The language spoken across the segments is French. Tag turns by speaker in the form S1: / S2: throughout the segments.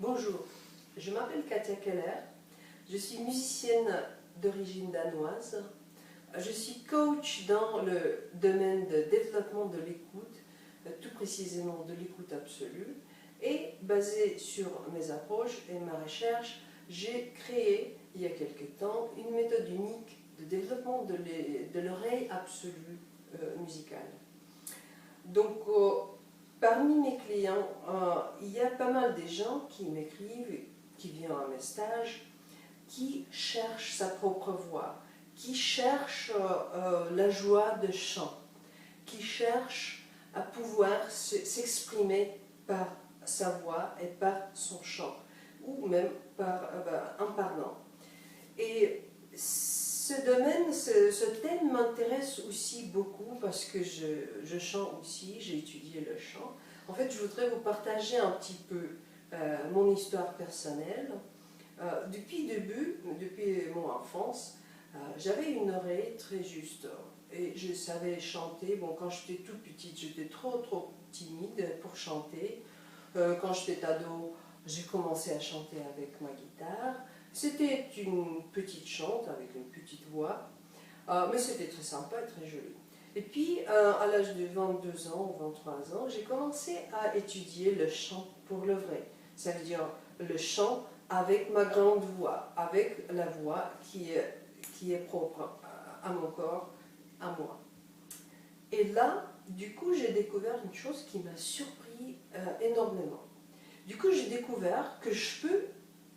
S1: Bonjour, je m'appelle Katia Keller, je suis musicienne d'origine danoise, je suis coach dans le domaine de développement de l'écoute, tout précisément de l'écoute absolue, et basée sur mes approches et ma recherche, j'ai créé il y a quelque temps une méthode unique de développement de l'oreille absolue musicale. Donc, parmi mes clients, il y a pas mal de gens qui m'écrivent, qui viennent à mes stages, qui cherchent sa propre voix, qui cherchent la joie de chant, qui cherchent à pouvoir s'exprimer par sa voix et par son chant, ou même en parlant. Et ce domaine, ce thème m'intéresse aussi beaucoup parce que je chante aussi, j'ai étudié le chant. En fait, je voudrais vous partager un petit peu mon histoire personnelle. Depuis mon enfance, j'avais une oreille très juste et je savais chanter. Bon, quand j'étais toute petite, j'étais trop timide pour chanter. Quand j'étais ado, j'ai commencé à chanter avec ma guitare. C'était une petite chante avec une petite voix, mais c'était très sympa et très joli. Et puis, à l'âge de 22 ans ou 23 ans, j'ai commencé à étudier le chant pour le vrai. Ça veut dire le chant avec ma grande voix, avec la voix qui est propre à mon corps, à moi. Et là, du coup, j'ai découvert une chose qui m'a surpris énormément. Du coup, j'ai découvert que je peux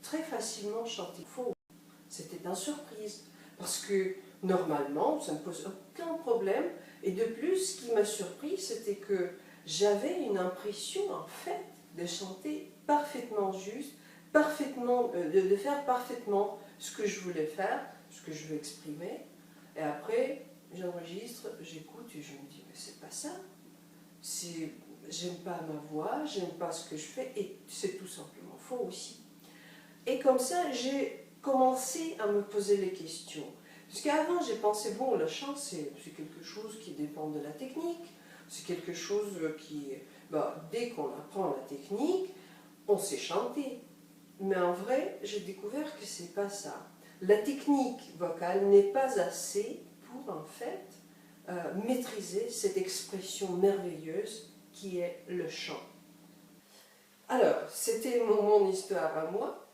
S1: très facilement chanter faux. C'était une surprise, parce que normalement, ça ne pose aucun problème. Et de plus, ce qui m'a surpris, c'était que j'avais une impression, en fait, de chanter parfaitement juste, de faire parfaitement ce que je voulais faire, ce que je veux exprimer. Et après, j'enregistre, j'écoute et je me dis, mais c'est pas ça. J'aime pas ma voix, j'aime pas ce que je fais, et c'est tout simplement faux aussi. Et comme ça, j'ai commencé à me poser les questions. Parce qu'avant, j'ai pensé, bon, le chant, c'est quelque chose qui dépend de la technique, c'est quelque chose qui, dès qu'on apprend la technique, on sait chanter. Mais en vrai, j'ai découvert que c'est pas ça. La technique vocale n'est pas assez pour, en fait, maîtriser cette expression merveilleuse qui est le chant. Alors, c'était mon histoire à moi.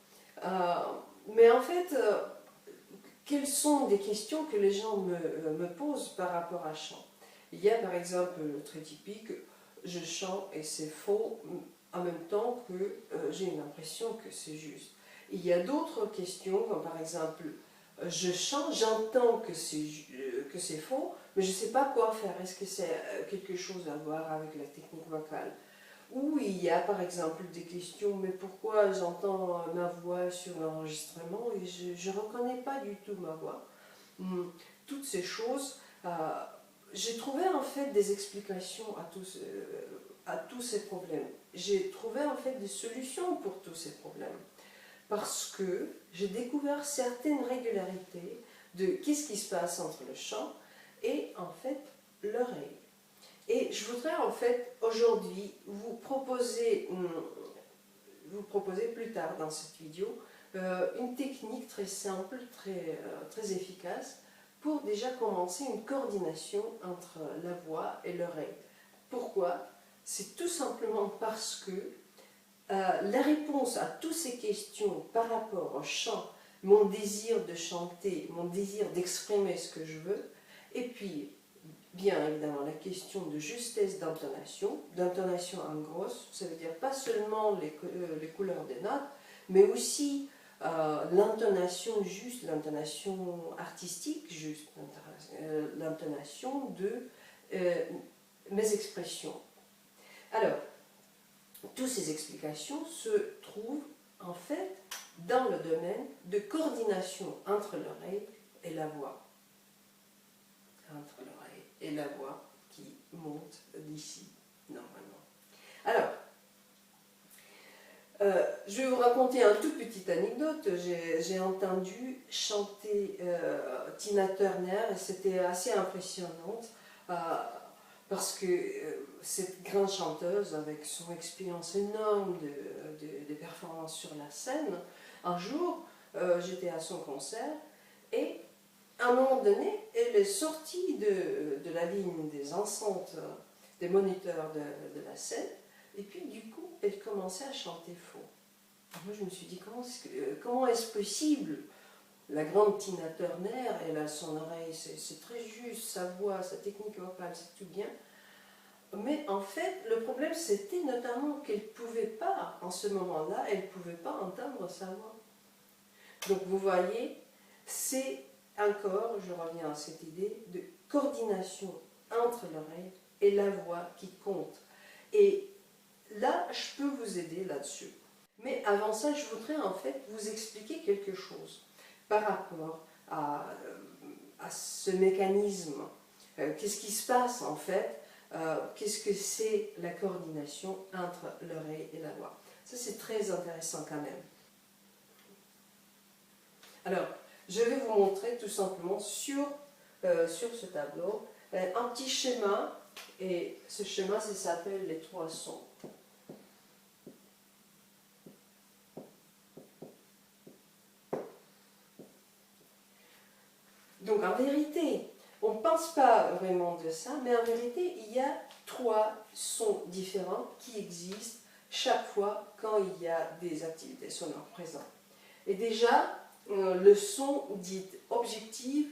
S1: Mais en fait, quelles sont des questions que les gens me posent par rapport à chant? Il y a par exemple, très typique, je chante et c'est faux, en même temps que j'ai une impression que c'est juste. Il y a d'autres questions, comme par exemple, je chante, j'entends que c'est faux, mais je ne sais pas quoi faire. Est-ce que c'est quelque chose à voir avec la technique vocale? Ou il y a par exemple des questions, mais pourquoi j'entends ma voix sur l'enregistrement et je ne reconnais pas du tout ma voix? Toutes ces choses, j'ai trouvé en fait des explications à tous ces problèmes. J'ai trouvé en fait des solutions pour tous ces problèmes. Parce que j'ai découvert certaines régularités de qu'est-ce qui se passe entre le chant et en fait l'oreille. Et je voudrais en fait aujourd'hui vous proposer plus tard dans cette vidéo une technique très simple, très efficace pour déjà commencer une coordination entre la voix et l'oreille. Pourquoi? C'est tout simplement parce que la réponse à toutes ces questions par rapport au chant, mon désir de chanter, mon désir d'exprimer ce que je veux, et puis bien évidemment la question de justesse d'intonation en grosse, ça veut dire pas seulement les couleurs des notes, mais aussi l'intonation juste, l'intonation artistique juste, l'intonation de mes expressions. Alors, toutes ces explications se trouvent en fait dans le domaine de coordination entre l'oreille et la voix. Entre l'oreille et la voix qui monte d'ici, normalement. Alors, je vais vous raconter une toute petite anecdote. J'ai entendu chanter Tina Turner et c'était assez impressionnant parce que cette grande chanteuse, avec son expérience énorme de performance sur la scène, un jour, j'étais à son concert et à un moment donné, elle est sortie de la ligne des enceintes, des moniteurs de la scène, et puis du coup, elle commençait à chanter faux. Alors moi, je me suis dit, comment est-ce possible? La grande Tina Turner, elle a son oreille, c'est très juste, sa voix, sa technique vocale, c'est tout bien. Mais en fait, le problème, c'était notamment qu'elle ne pouvait pas, en ce moment-là, elle ne pouvait pas entendre sa voix. Donc vous voyez, c'est encore, je reviens à cette idée, de coordination entre l'oreille et la voix qui compte. Et là, je peux vous aider là-dessus. Mais avant ça, je voudrais en fait vous expliquer quelque chose par rapport à ce mécanisme. Qu'est-ce qui se passe en fait? Qu'est-ce que c'est la coordination entre l'oreille et la voix? Ça, c'est très intéressant quand même. Alors, je vais vous montrer tout simplement sur ce tableau un petit schéma, et ce schéma, ça s'appelle les trois sons. Donc en vérité, on ne pense pas vraiment de ça, mais en vérité, il y a trois sons différents qui existent chaque fois quand il y a des activités sonores présentes. Et déjà, le son dit objectif,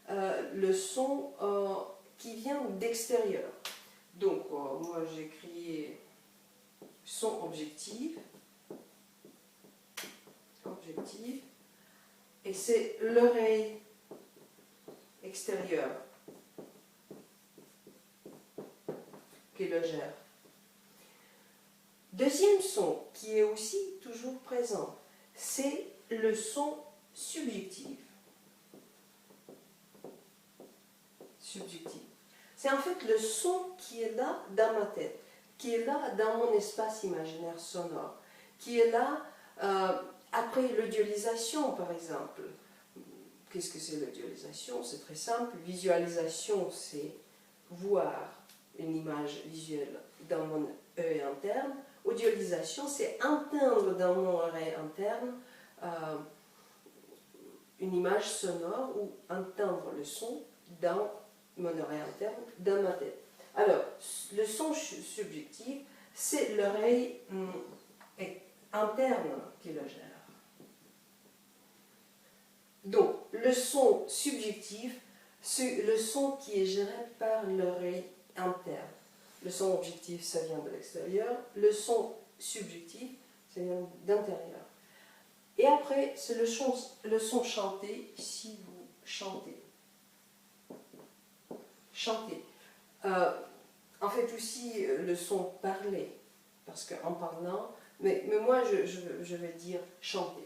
S1: le son qui vient d'extérieur. Donc, moi j'écris son objectif, et c'est l'oreille extérieure qui le gère. Deuxième son qui est aussi toujours présent, c'est le son subjectif. C'est en fait le son qui est là dans ma tête, qui est là dans mon espace imaginaire sonore, qui est là après l'audialisation par exemple. Qu'est-ce que c'est l'audialisation? C'est très simple. Visualisation, c'est voir une image visuelle dans mon œil interne. Audialisation, c'est entendre dans mon oreille interne une image sonore ou entendre le son dans mon oreille interne, dans ma tête. Alors, le son subjectif, c'est l'oreille interne qui le gère. Donc, le son subjectif, c'est le son qui est géré par l'oreille interne. Le son objectif, ça vient de l'extérieur. Le son subjectif, ça vient d'intérieur. Et après, c'est le son chanté, si vous chantez. Chanter. En fait aussi, le son parlé, parce qu'en parlant, mais moi, je vais dire chanter.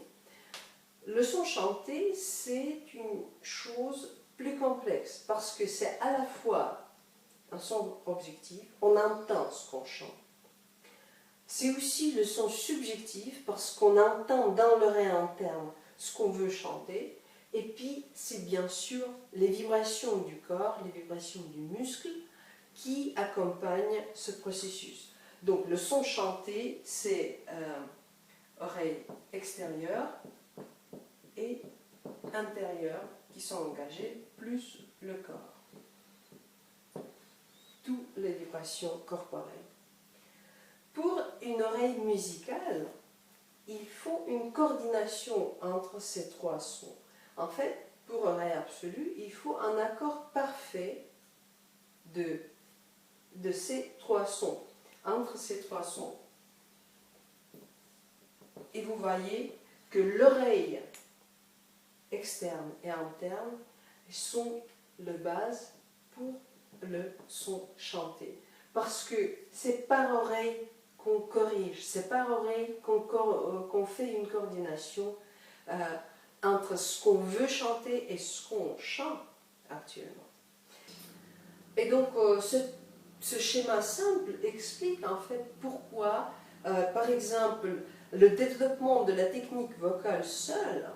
S1: Le son chanté, c'est une chose plus complexe parce que c'est à la fois un son objectif, on entend ce qu'on chante. C'est aussi le son subjectif parce qu'on entend dans l'oreille interne ce qu'on veut chanter. Et puis, c'est bien sûr les vibrations du corps, les vibrations du muscle qui accompagnent ce processus. Donc, le son chanté, c'est oreille extérieure et intérieure qui sont engagées, plus le corps. Toutes les vibrations corporelles. Pour une oreille musicale, il faut une coordination entre ces trois sons. En fait, pour oreille absolue, il faut un accord parfait de ces trois sons, entre ces trois sons. Et vous voyez que l'oreille externe et interne sont la base pour le son chanté. Parce que c'est par oreille qu'on corrige, c'est par oreille qu'on fait une coordination entre ce qu'on veut chanter et ce qu'on chante actuellement. Et donc ce schéma simple explique en fait pourquoi, par exemple, le développement de la technique vocale seule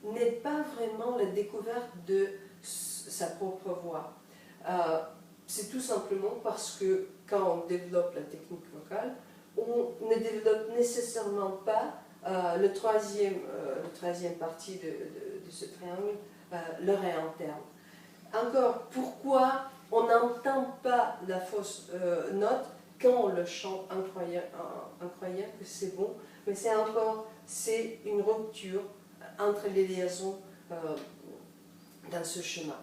S1: n'est pas vraiment la découverte de sa propre voix. c'est tout simplement parce que quand on développe la technique vocale, on ne développe nécessairement pas le troisième partie de ce triangle, l'oreille interne. Encore, pourquoi on n'entend pas la fausse note quand on le chante en croyant que c'est bon, mais c'est une rupture entre les liaisons dans ce schéma.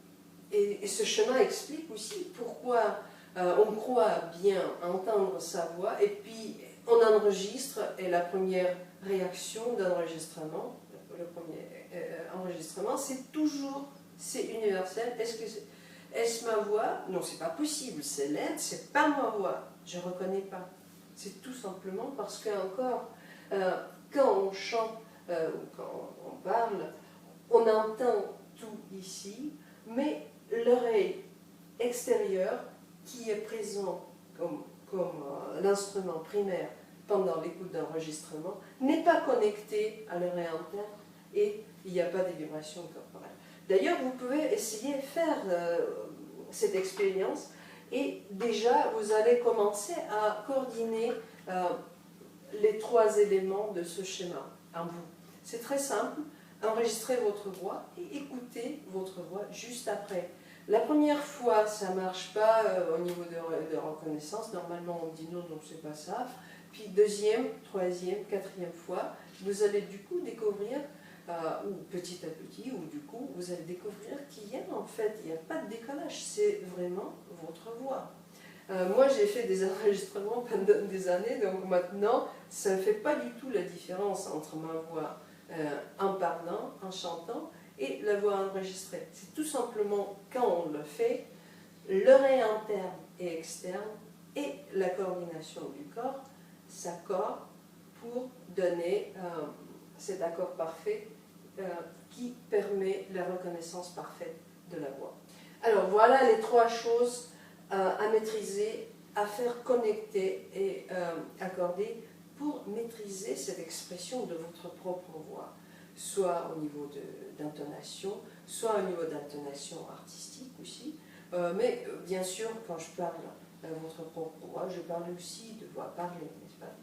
S1: Et ce schéma explique aussi pourquoi on croit bien entendre sa voix et puis on enregistre et la première réaction d'enregistrement, le premier enregistrement, c'est universel. Est-ce ma voix? Non, c'est pas possible, c'est laide, c'est pas ma voix, je reconnais pas. C'est tout simplement parce que encore, quand on chante ou quand on parle, on entend tout ici, mais l'oreille extérieure qui est présente comme l'instrument primaire pendant l'écoute d'enregistrement n'est pas connectée à l'oreille interne et il n'y a pas de vibrations corporelles. D'ailleurs, vous pouvez essayer de faire cette expérience et déjà vous allez commencer à coordonner les trois éléments de ce schéma en vous. C'est très simple, enregistrez votre voix et écoutez votre voix juste après. La première fois, ça ne marche pas au niveau de reconnaissance. Normalement, on dit non, non, c'est pas ça. Puis deuxième, troisième, quatrième fois, vous allez du coup découvrir, ou petit à petit, ou du coup, vous allez découvrir qu'il y a en fait, il n'y a pas de décollage, c'est vraiment votre voix. Moi, j'ai fait des enregistrements pendant des années, donc maintenant, ça ne fait pas du tout la différence entre ma voix en parlant, en chantant, et la voix enregistrée. C'est tout simplement, quand on le fait, l'oreille interne et externe et la coordination du corps s'accordent pour donner cet accord parfait qui permet la reconnaissance parfaite de la voix. Alors voilà les trois choses à maîtriser, à faire connecter et accorder pour maîtriser cette expression de votre propre voix, soit au niveau d'intonation, soit au niveau d'intonation artistique aussi, mais bien sûr quand je parle votre propre voix, je parle aussi de voix parlée, n'est-ce pas?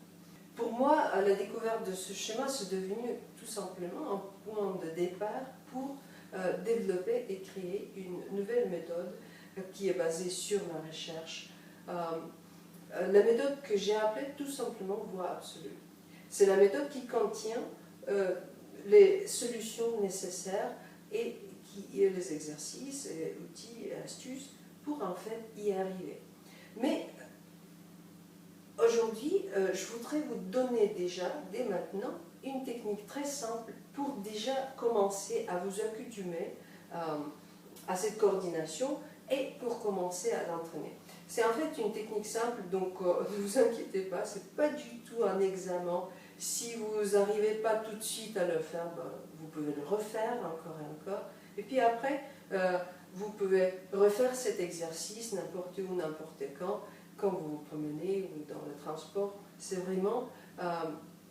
S1: Pour moi, la découverte de ce schéma, c'est devenu tout simplement un point de départ pour développer et créer une nouvelle méthode qui est basée sur ma recherche. La méthode que j'ai appelée tout simplement voix absolue. C'est la méthode qui contient les solutions nécessaires et les exercices, et outils et astuces pour en fait y arriver. Mais aujourd'hui, je voudrais vous donner déjà, dès maintenant, une technique très simple pour déjà commencer à vous accoutumer à cette coordination et pour commencer à l'entraîner. C'est en fait une technique simple, donc ne vous inquiétez pas, ce n'est pas du tout un examen. Si vous n'arrivez pas tout de suite à le faire, vous pouvez le refaire encore et encore. Et puis après, vous pouvez refaire cet exercice n'importe où, n'importe quand vous vous promenez ou dans le transport. C'est vraiment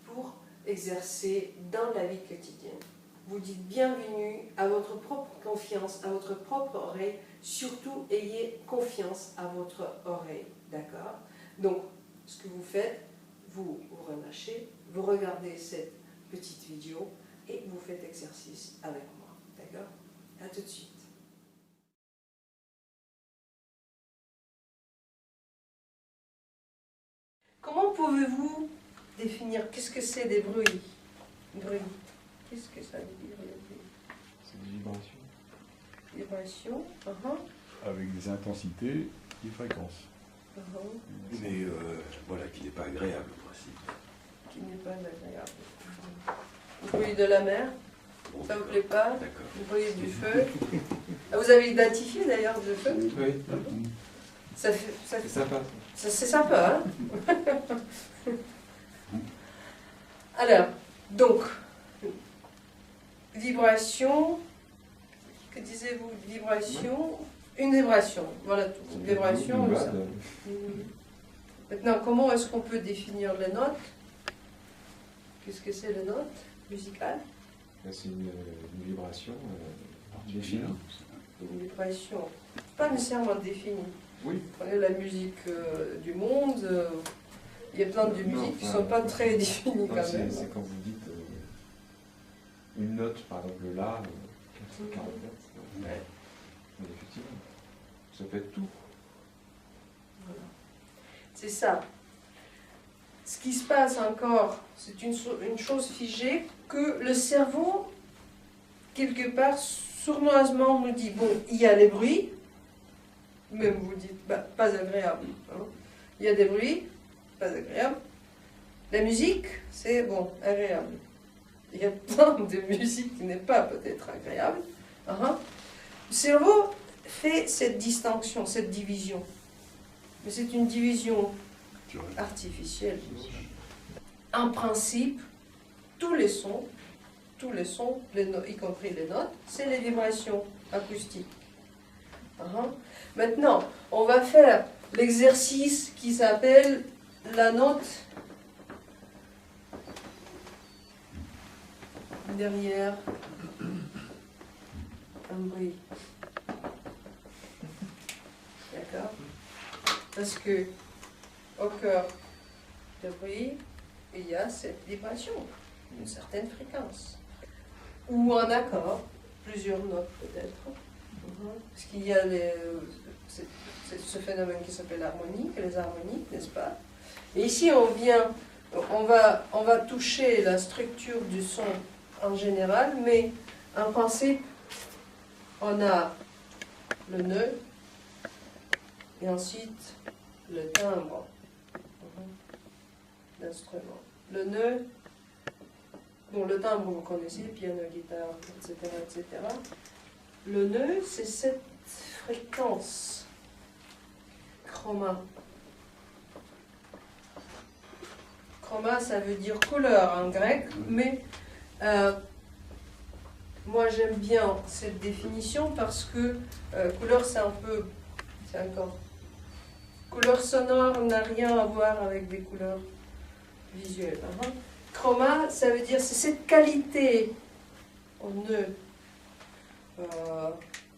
S1: pour exercer dans la vie quotidienne. Vous dites bienvenue à votre propre confiance, à votre propre oreille. Surtout, ayez confiance à votre oreille, d'accord? Donc, ce que vous faites, vous relâchez, vous regardez cette petite vidéo et vous faites exercice avec moi, d'accord? À tout de suite. Comment pouvez-vous définir qu'est-ce que c'est des bruits? Qu'est-ce que ça veut dire, les bruits?
S2: C'est des vibrations.
S1: Vibration,
S2: Avec des intensités, des fréquences.
S3: Mais voilà, qui n'est pas agréable en principe.
S1: Qui n'est pas agréable. Le bruit de la mer,
S3: Bon,
S1: ça vous plaît pas?
S3: D'accord.
S1: Le bruit du feu. Ah, vous avez identifié d'ailleurs le feu?
S2: Oui.
S1: Ça fait,
S2: C'est sympa.
S1: c'est sympa, hein? Alors, donc, vibration, que disiez-vous? Vibration, une vibration, voilà tout. Une vibration,
S2: Une
S1: ça.
S2: bade.
S1: Maintenant, comment est-ce qu'on peut définir les notes? Qu'est-ce que c'est les notes musicales?
S2: C'est une vibration définie.
S1: Une vibration, pas nécessairement définie.
S2: Oui.
S1: Prenez la musique du monde, il y a plein de musiques qui ne sont pas très définies quand même.
S4: C'est quand vous dites une note, par exemple le La, 40 notes.
S1: Ouais.
S4: Mais effectivement, ça peut être tout.
S1: Voilà. C'est ça. Ce qui se passe encore, c'est une chose figée que le cerveau, quelque part, sournoisement nous dit, bon, il y a les bruits, même vous dites, bah, pas agréable. Hein. Il y a des bruits, pas agréable. La musique, c'est, bon, agréable. Il y a plein de musique qui n'est pas peut-être agréable. Le cerveau fait cette distinction, cette division. Mais c'est une division artificielle. En principe, tous les sons, y compris les notes, c'est les vibrations acoustiques. Maintenant, on va faire l'exercice qui s'appelle la note derrière un bruit. D'accord? Parce que au cœur de bruit, il y a cette vibration, une certaine fréquence. Ou un accord, plusieurs notes peut-être. Parce qu'il y a ce phénomène qui s'appelle l'harmonique, les harmoniques, n'est-ce pas? Et ici, on va toucher la structure du son en général, mais en principe, on a le nœud, et ensuite le timbre, l'instrument. Le nœud, bon, le timbre, vous connaissez, piano, guitare, etc., etc. Le nœud, c'est cette fréquence chroma. Chroma, ça veut dire couleur en grec, mais moi j'aime bien cette définition parce que couleur, c'est encore. Couleur sonore n'a rien à voir avec des couleurs visuelles. Chroma, ça veut dire c'est cette qualité en nœud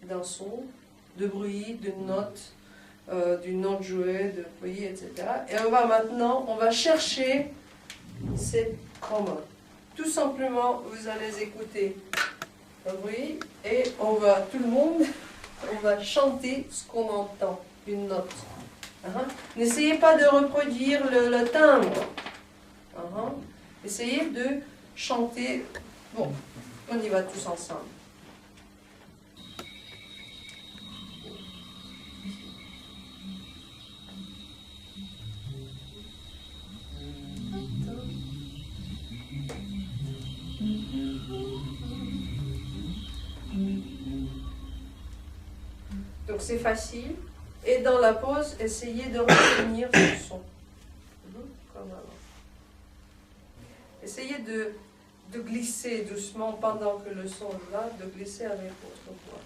S1: d'un son, de bruit, d'une note jouée, de bruit, etc. Et on va chercher cette chroma. Tout simplement, vous allez écouter un bruit et tout le monde, on va chanter ce qu'on entend, une note. N'essayez pas de reproduire le timbre. Essayez de chanter. Bon, on y va tous ensemble. Donc c'est facile. Et dans la pause, essayez de retenir ce son. Comme avant. Essayez de glisser doucement pendant que le son est là, de glisser avec votre voix.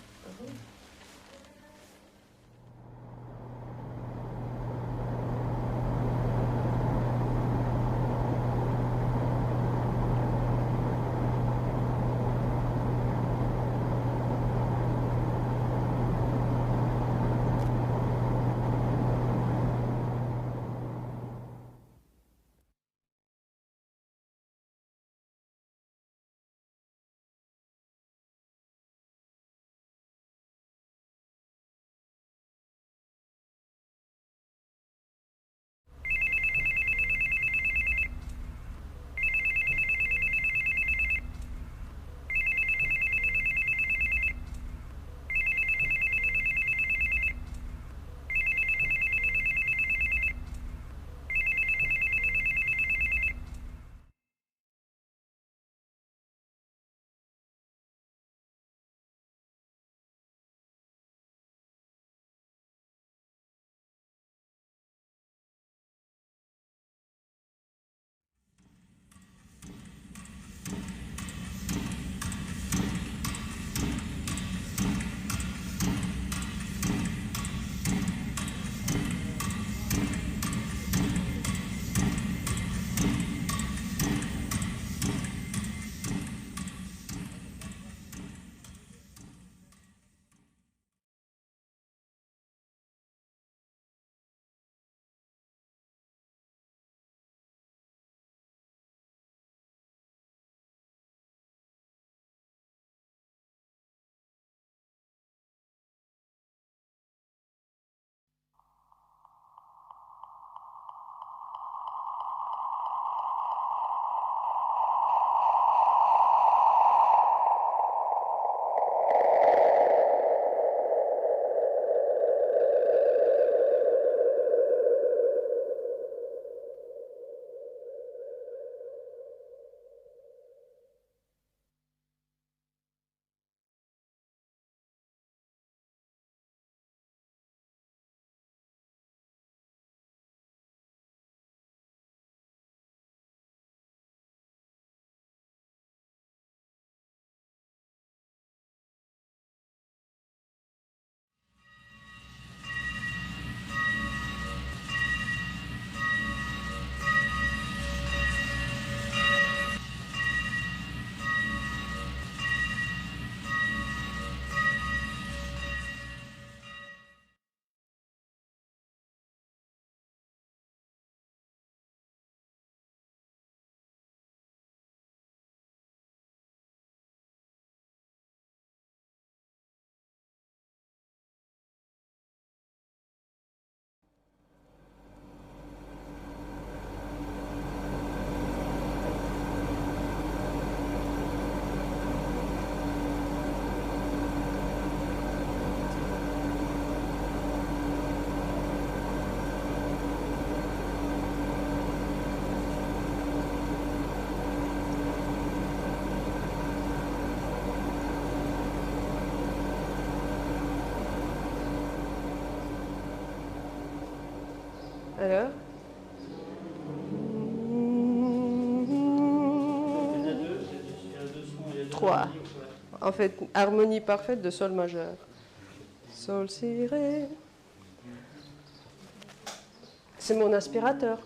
S1: Alors?
S5: Il y en a deux, il y a deux sons, il y a deux
S1: Trois.
S5: harmonies, ouais.
S1: En fait, harmonie parfaite de sol majeur. Sol, si, ré. C'est mon aspirateur.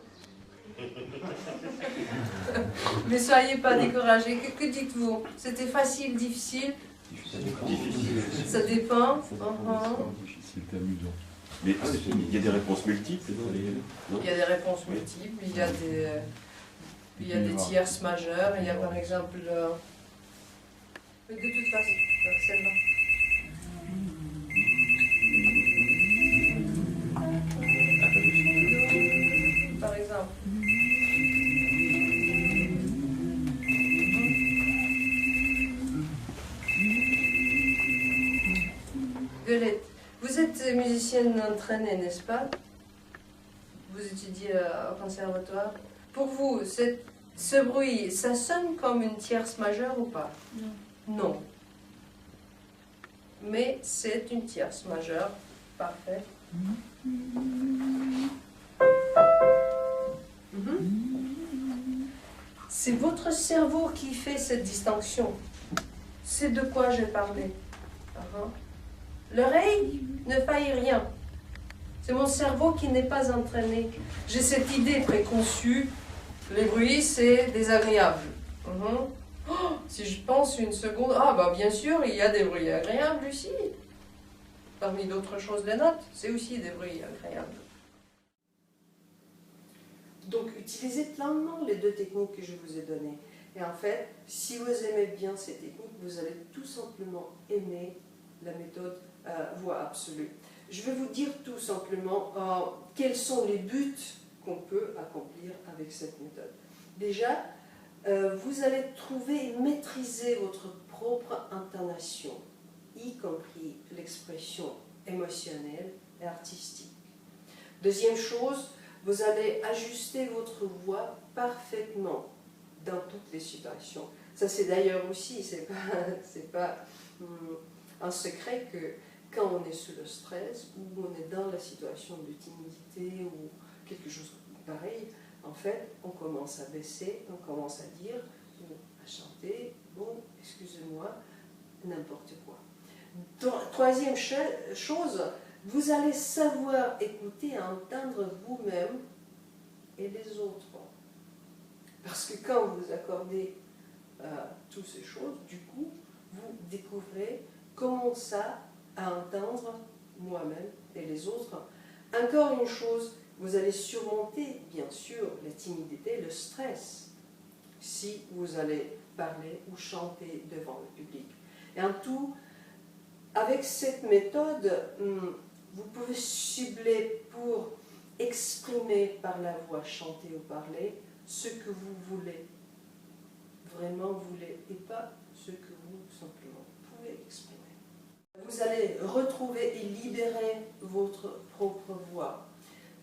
S1: Mais soyez pas découragés. Que dites-vous? C'était facile, difficile?
S3: Difficile.
S1: Ça dépend.
S2: Difficile, c'est amusant.
S3: Mais il y a des réponses multiples dans les... non
S1: Il y a des réponses multiples. Il y a des tierces majeures. Il y a par exemple... De toute façon, celle-là. Par exemple. Violette, vous êtes musicienne entraînée, n'est-ce pas? Vous étudiez au conservatoire. Pour vous, ce bruit, ça sonne comme une tierce majeure ou pas? Non. Non. Mais c'est une tierce majeure. Parfait. C'est votre cerveau qui fait cette distinction. C'est de quoi j'ai parlé. L'oreille ne faillit rien. C'est mon cerveau qui n'est pas entraîné. J'ai cette idée préconçue. Les bruits, c'est désagréable. Oh, si je pense une seconde, ah bah bien sûr, il y a des bruits agréables aussi. Parmi d'autres choses, les notes, c'est aussi des bruits agréables. Donc, utilisez pleinement les deux techniques que je vous ai données. Et en fait, si vous aimez bien ces techniques, vous allez tout simplement aimer la méthode voix absolue. Je vais vous dire tout simplement quels sont les buts qu'on peut accomplir avec cette méthode. Déjà, vous allez trouver et maîtriser votre propre intonation, y compris l'expression émotionnelle et artistique. Deuxième chose, vous allez ajuster votre voix parfaitement dans toutes les situations. Ça, c'est d'ailleurs aussi, c'est pas un secret que quand on est sous le stress ou on est dans la situation de timidité ou quelque chose pareil, en fait, on commence à baisser, on commence à dire ou à chanter, bon, excusez-moi, n'importe quoi. Troisième chose, vous allez savoir écouter et entendre vous-même et les autres. Parce que quand vous accordez toutes ces choses, du coup, vous découvrez comment ça à entendre moi-même et les autres. Encore une chose, vous allez surmonter, bien sûr, la timidité, le stress, si vous allez parler ou chanter devant le public. Et en tout, avec cette méthode, vous pouvez cibler pour exprimer par la voix, chanter ou parler, ce que vous voulez, vraiment voulez, et pas ce que vous simplement pouvez exprimer. Vous allez retrouver et libérer votre propre voix,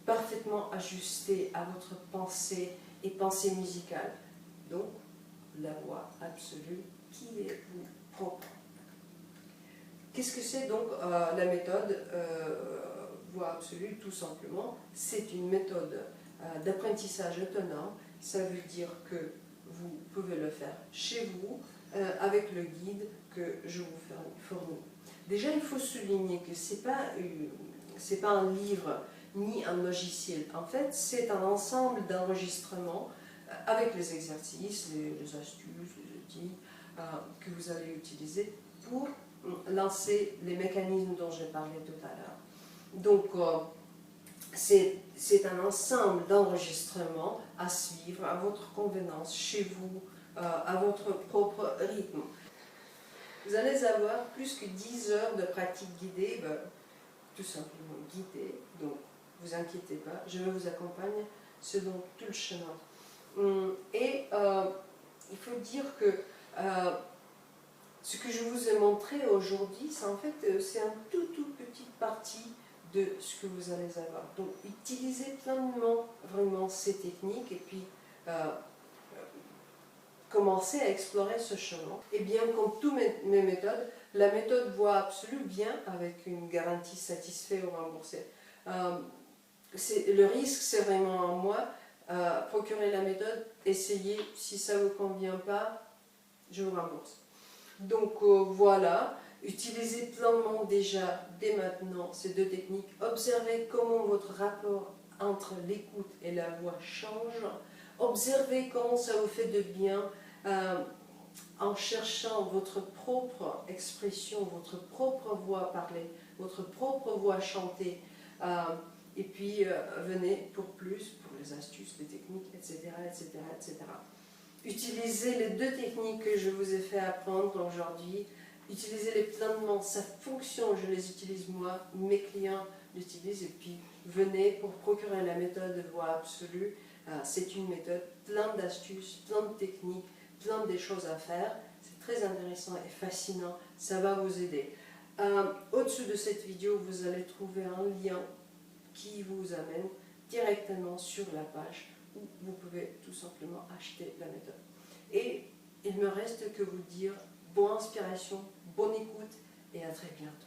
S1: parfaitement ajustée à votre pensée et pensée musicale. Donc, la voix absolue qui est vous propre. Qu'est-ce que c'est donc la méthode voix absolue? Tout simplement, c'est une méthode d'apprentissage autonome. Ça veut dire que vous pouvez le faire chez vous avec le guide que je vous fournis. Déjà, il faut souligner que ce n'est pas un livre ni un logiciel. En fait, c'est un ensemble d'enregistrements avec les exercices, les astuces, les outils que vous allez utiliser pour lancer les mécanismes dont j'ai parlé tout à l'heure. Donc, c'est un ensemble d'enregistrements à suivre à votre convenance, chez vous, à votre propre rythme. Vous allez avoir plus que 10 heures de pratique guidée, tout simplement guidée, donc ne vous inquiétez pas, je vais vous accompagner selon tout le chemin. Et il faut dire que ce que je vous ai montré aujourd'hui, c'est en fait c'est une toute petite partie de ce que vous allez avoir. Donc utilisez pleinement vraiment ces techniques et puis commencez à explorer ce chemin. Et bien comme toutes mes méthodes, la méthode voix absolue vient avec une garantie satisfait ou remboursée. le risque, c'est vraiment en moi. Procurez la méthode, essayez. Si ça ne vous convient pas, je vous rembourse. Donc voilà, utilisez pleinement déjà, dès maintenant, ces deux techniques. Observez comment votre rapport entre l'écoute et la voix change. Observez comment ça vous fait de bien en cherchant votre propre expression, votre propre voix parlée, votre propre voix chantée. Et puis venez pour plus, pour les astuces, les techniques, etc., etc., etc. Utilisez les deux techniques que je vous ai fait apprendre aujourd'hui. Utilisez-les pleinement, ça fonctionne, je les utilise moi, mes clients l'utilisent, et puis venez pour procurer la méthode de voix absolue. C'est une méthode plein d'astuces, plein de techniques, plein de choses à faire. C'est très intéressant et fascinant, ça va vous aider. Au-dessus de cette vidéo, vous allez trouver un lien qui vous amène directement sur la page où vous pouvez tout simplement acheter la méthode. Et il me reste que vous dire bonne inspiration, bonne écoute et à très bientôt.